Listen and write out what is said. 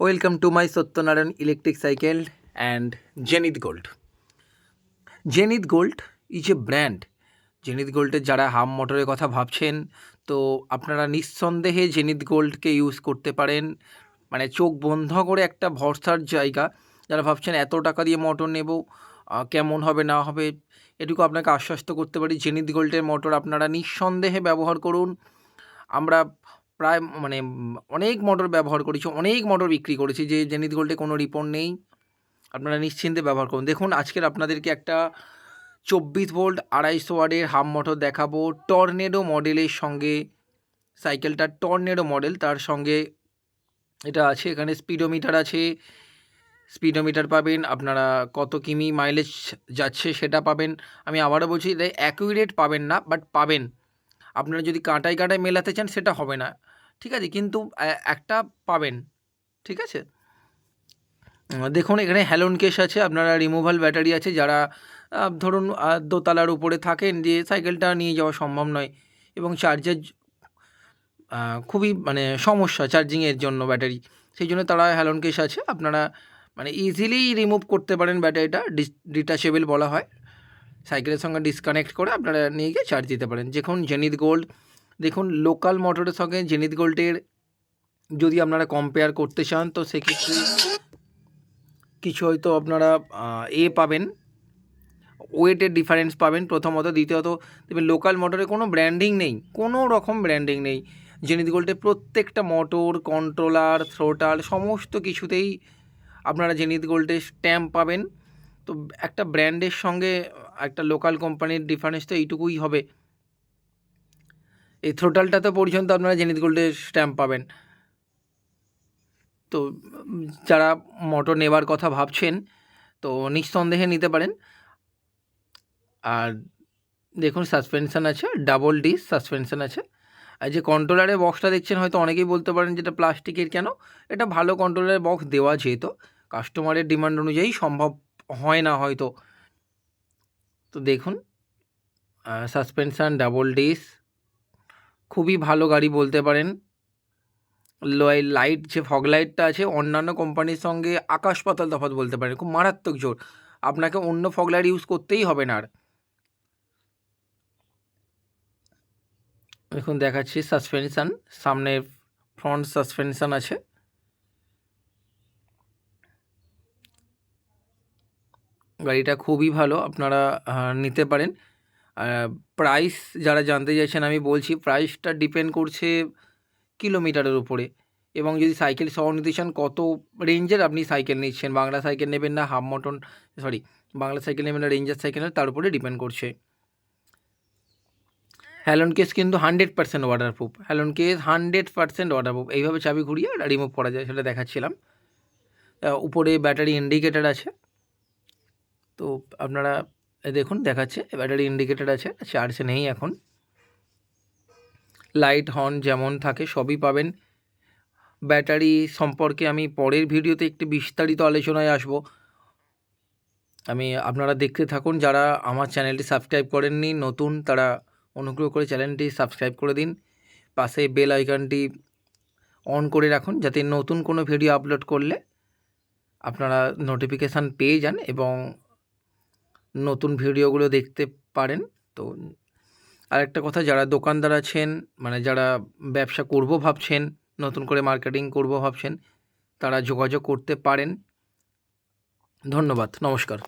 Welcome to my Satyanarayan electric cycle and zenith gold. Zenith gold is a brand. Zenith গোল্ডের যারা হাম মোটরের কথা ভাবছেন, তো আপনারা নিঃসন্দেহে জেনিথ গোল্ডকে ইউজ করতে পারেন। মানে চোখ বন্ধ করে একটা ভরসার জায়গা। যারা ভাবছেন এত টাকা দিয়ে মোটর নেব, কেমন হবে না হবে, এটুকু আপনাকে আশ্বস্ত করতে পারি, জেনিথ গোল্ডের মোটর আপনারা নিঃসন্দেহে ব্যবহার করুন। আমরা প্রায় অনেক মোটর ব্যবহার করেছি, অনেক মোটর বিক্রি করেছি, যে জেনিথ গোল্ডে কোনো রিপোর্ট নেই। আপনারা নিশ্চিন্তে ব্যবহার করুন। দেখুন, আজকের আপনাদেরকে একটা 24 ভোল্ট 250 ওয়াটের হাম মোটর দেখাবো, টর্নেডো মডেলের সঙ্গে। সাইকেলটা টর্নেডো মডেল, তার সঙ্গে এটা আছে, এখানে স্পিডোমিটার আছে। স্পিডোমিটার পাবেন, আপনারা কত কিমি মাইলেজ যাচ্ছে সেটা পাবেন। আমি আবারও বলছি, এটা অ্যাকুরেট পাবেন না, বাট পাবেন। আপনারা যদি কাঁটায় কাঁটায় মেলাতে চান সেটা হবে না, ঠিক আছে, কিন্তু একটা পাবেন, ঠিক আছে। দেখুন, এখানে হ্যালোন কেস আছে, আপনারা রিমুভাল ব্যাটারি আছে। যারা ধরুন দোতলার উপরে থাকেন, যে সাইকেলটা নিয়ে যাওয়া সম্ভব নয় এবং চার্জের খুবই সমস্যা চার্জিংয়ের জন্য ব্যাটারি, সেই জন্য তারা হ্যালোন কেস আছে। আপনারা ইজিলি রিমুভ করতে পারেন ব্যাটারিটা, ডিটাচেবল বলা হয়। সাইকেলের সঙ্গে ডিসকানেক্ট করে আপনারা নিয়ে গিয়ে চার্জ দিতে পারেন। দেখুন জেনিথ গোল্ড, দেখুন লোকাল মোটরের সঙ্গে জেনিথ গোল্ডের যদি আপনারা কম্পেয়ার করতে চান, তো সেক্ষেত্রে কিছু হয়তো আপনারা পাবেন, ওয়েটের ডিফারেন্স পাবেন প্রথমত। দ্বিতীয়ত দেখবেন লোকাল মোটরে কোনো ব্র্যান্ডিং নেই, কোনো রকম ব্র্যান্ডিং নেই। জেনিথ গোল্ডের প্রত্যেকটা মোটর, কন্ট্রোলার, থ্রোটাল সমস্ত কিছুতেই আপনারা জেনিথ গোল্ডের স্ট্যাম্প পাবেন। তো একটা ব্র্যান্ডের সঙ্গে একটা লোকাল কোম্পানির ডিফারেন্স তো এইটুকুই হবে। এই থ্রোটালটাতে পর্যন্ত আপনারা জেনিথ গোল্ডের স্ট্যাম্প পাবেন। তো যারা মোটর নেবার কথা ভাবছেন, তো নিঃসন্দেহে নিতে পারেন। আর দেখুন, সাসপেনশান আছে, ডাবল ডিস সাসপেনশান আছে। আর যে কন্ট্রোলারের বক্সটা দেখছেন, হয়তো অনেকেই বলতে পারেন যেটা প্লাস্টিকের কেন। এটা ভালো কন্ট্রোলারের বক্স দেওয়া, যেহেতু কাস্টমারের ডিমান্ড অনুযায়ী সম্ভব হয় না হয়তো। তো দেখুন, সাসপেনশান ডাবল ডিস, খুবই ভালো গাড়ি বলতে পারেন। লাইট, যে ফগ লাইটটা আছে, অন্যান্য কোম্পানির সঙ্গে আকাশ পাতাল তফাৎ বলতে পারেন, খুব মারাত্মক জোর। আপনাকে অন্য ফগ লাইট ইউজ করতেই হবে না আর। দেখুন দেখাচ্ছি সাসপেনশান, সামনে ফ্রন্ট সাসপেনশান আছে। গাড়িটা খুবই ভালো, আপনারা নিতে পারেন। প্রাইস যারা জানতে চাইছেন, আমি বলছি প্রাইসটা ডিপেন্ড করছে কিলোমিটারের উপরে, এবং যদি সাইকেল সহ নিতে চান কত রেঞ্জের আপনি সাইকেল নিচ্ছেন, বাংলা সাইকেল নেবেন না বাংলা সাইকেল নেবেন না রেঞ্জার সাইকেল, তার উপরে ডিপেন্ড করছে। হ্যালোন কেস কিন্তু 100% ওয়াটারপ্রুফ, হ্যালোন কেস 100% ওয়াটারপ্রুফ। এইভাবে চাবি ঘুরিয়ে রিমুভ করা যায়, সেটা দেখাচ্ছিলাম। উপরে ব্যাটারি ইন্ডিকেটার আছে, তো আপনারা দেখুন দেখাচ্ছে ব্যাটারি ইন্ডিকেটার আছে, চার্জ নেই এখন। লাইট হর্ন যেমন থাকে সবই পাবেন। ব্যাটারি সম্পর্কে আমি পরের ভিডিওতে একটি বিস্তারিত আলোচনায় আসব। আপনারা দেখতে থাকুন। যারা আমার চ্যানেলটি সাবস্ক্রাইব করেননি, নতুন, তারা অনুগ্রহ করে চ্যানেলটি সাবস্ক্রাইব করে দিন। পাশে বেল আইকনটি অন করে রাখুন, যাতে নতুন কোনো ভিডিও আপলোড করলে আপনারা নোটিফিকেশান পেয়ে যান এবং নতুন ভিডিওগুলো দেখতে পারেন। তো আরেকটা কথা, যারা দোকানদার আছেন, যারা ব্যবসা করব ভাবছেন, নতুন করে মার্কেটিং করব ভাবছেন, তারা যোগাযোগ করতে পারেন। ধন্যবাদ, নমস্কার।